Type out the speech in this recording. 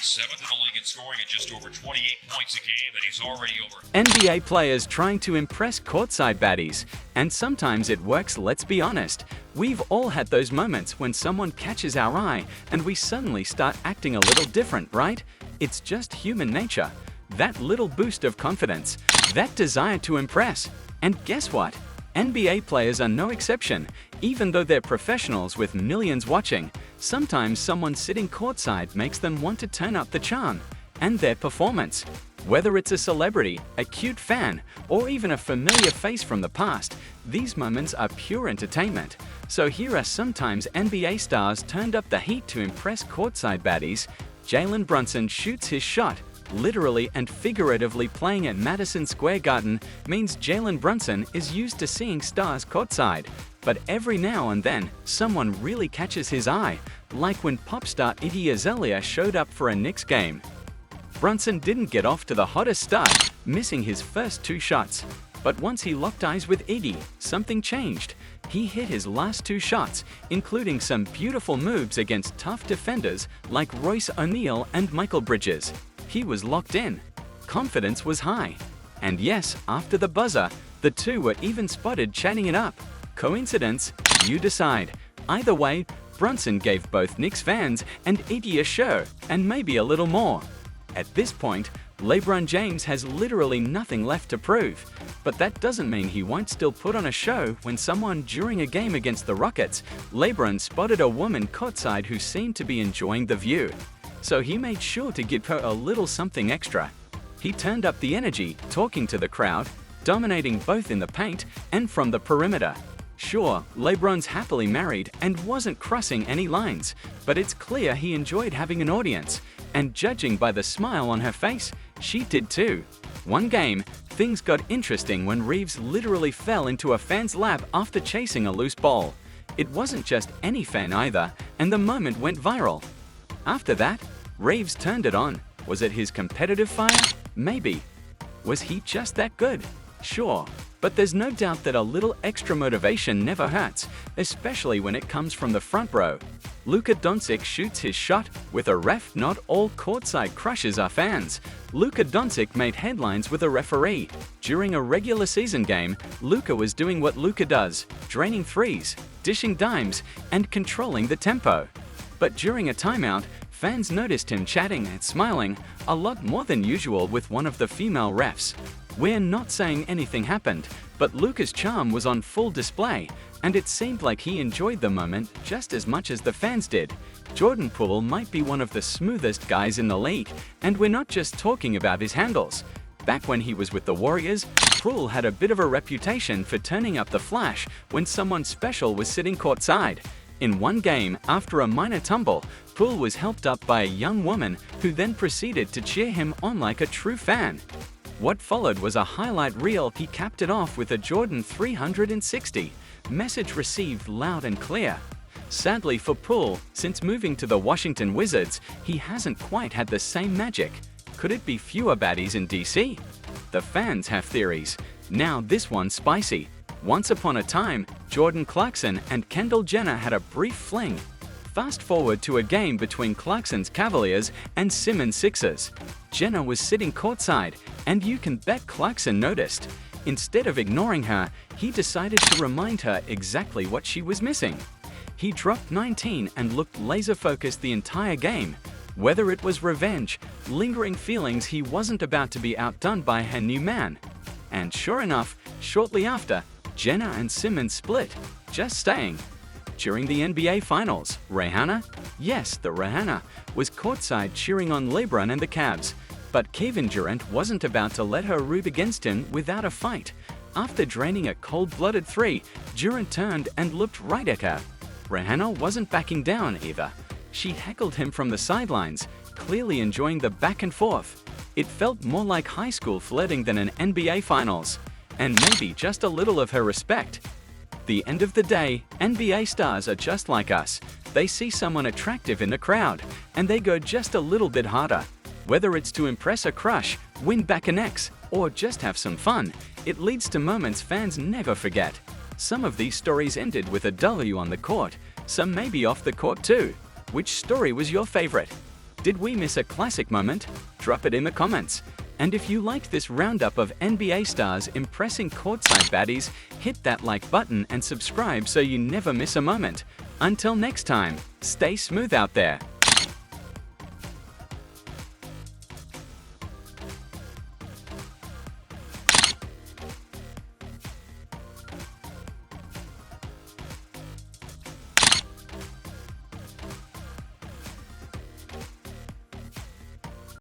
7th in the league in scoring at just over 28 points a game, and he's already over. NBA players trying to impress courtside baddies. And sometimes it works, let's be honest. We've all had those moments when someone catches our eye and we suddenly start acting a little different, right? It's just human nature. That little boost of confidence, that desire to impress. And guess what? NBA players are no exception. Even though they're professionals with millions watching, sometimes someone sitting courtside makes them want to turn up the charm. And their performance. Whether it's a celebrity, a cute fan, or even a familiar face from the past, these moments are pure entertainment. So here are sometimes NBA stars turned up the heat to impress courtside baddies. Jalen Brunson shoots his shot. Literally and figuratively playing at Madison Square Garden means Jalen Brunson is used to seeing stars courtside. But every now and then, someone really catches his eye, like when pop star Iggy Azalea showed up for a Knicks game. Brunson didn't get off to the hottest start, missing his first 2 shots. But once he locked eyes with Iggy, something changed. He hit his last 2 shots, including some beautiful moves against tough defenders like Royce O'Neal and Michael Bridges. He was locked in. Confidence was high. And yes, after the buzzer, the two were even spotted chatting it up. Coincidence? You decide. Either way, Brunson gave both Knicks fans and Iggy a show, and maybe a little more. At this point, LeBron James has literally nothing left to prove. But that doesn't mean he won't still put on a show when someone during a game against the Rockets, LeBron spotted a woman courtside who seemed to be enjoying the view. So he made sure to give her a little something extra. He turned up the energy, talking to the crowd, dominating both in the paint and from the perimeter. Sure, LeBron's happily married and wasn't crossing any lines, but it's clear he enjoyed having an audience. And judging by the smile on her face, she did too. One game, things got interesting when Reeves literally fell into a fan's lap after chasing a loose ball. It wasn't just any fan either, and the moment went viral. After that, Reeves turned it on. Was it his competitive fire? Maybe. Was he just that good? Sure. But there's no doubt that a little extra motivation never hurts, especially when it comes from the front row. Luka Doncic shoots his shot with a ref. Not all courtside crushes are fans. Luka Doncic made headlines with a referee. During a regular season game, Luka was doing what Luka does, draining threes, dishing dimes, and controlling the tempo. But during a timeout, fans noticed him chatting and smiling a lot more than usual with one of the female refs. We're not saying anything happened, but Luka's charm was on full display, and it seemed like he enjoyed the moment just as much as the fans did. Jordan Poole might be one of the smoothest guys in the league, and we're not just talking about his handles. Back when he was with the Warriors, Poole had a bit of a reputation for turning up the flash when someone special was sitting courtside. In one game, after a minor tumble, Poole was helped up by a young woman who then proceeded to cheer him on like a true fan. What followed was a highlight reel. He capped it off with a Jordan 360. Message received loud and clear. Sadly for Poole, since moving to the Washington Wizards, he hasn't quite had the same magic. Could it be fewer baddies in DC? The fans have theories. Now this one's spicy. Once upon a time, Jordan Clarkson and Kendall Jenner had a brief fling. Fast forward to a game between Clarkson's Cavaliers and Simmons' Sixers. Jenner was sitting courtside, and you can bet Clarkson noticed. Instead of ignoring her, he decided to remind her exactly what she was missing. He dropped 19 and looked laser-focused the entire game. Whether it was revenge, lingering feelings he wasn't about to be outdone by her new man. And sure enough, shortly after, Jenner and Simmons split, just staying. During the NBA Finals, Rihanna, yes, the Rihanna, was courtside cheering on LeBron and the Cavs. But Kevin Durant wasn't about to let her root against him without a fight. After draining a cold-blooded 3, Durant turned and looked right at her. Rihanna wasn't backing down either. She heckled him from the sidelines, clearly enjoying the back and forth. It felt more like high school flirting than an NBA Finals. And maybe just a little of her respect. The end of the day, NBA stars are just like us. They see someone attractive in the crowd, and they go just a little bit harder. Whether it's to impress a crush, win back an ex, or just have some fun, it leads to moments fans never forget. Some of these stories ended with a W on the court, some maybe off the court too. Which story was your favorite? Did we miss a classic moment? Drop it in the comments. And if you liked this roundup of NBA stars impressing courtside baddies, hit that like button and subscribe so you never miss a moment. Until next time, stay smooth out there.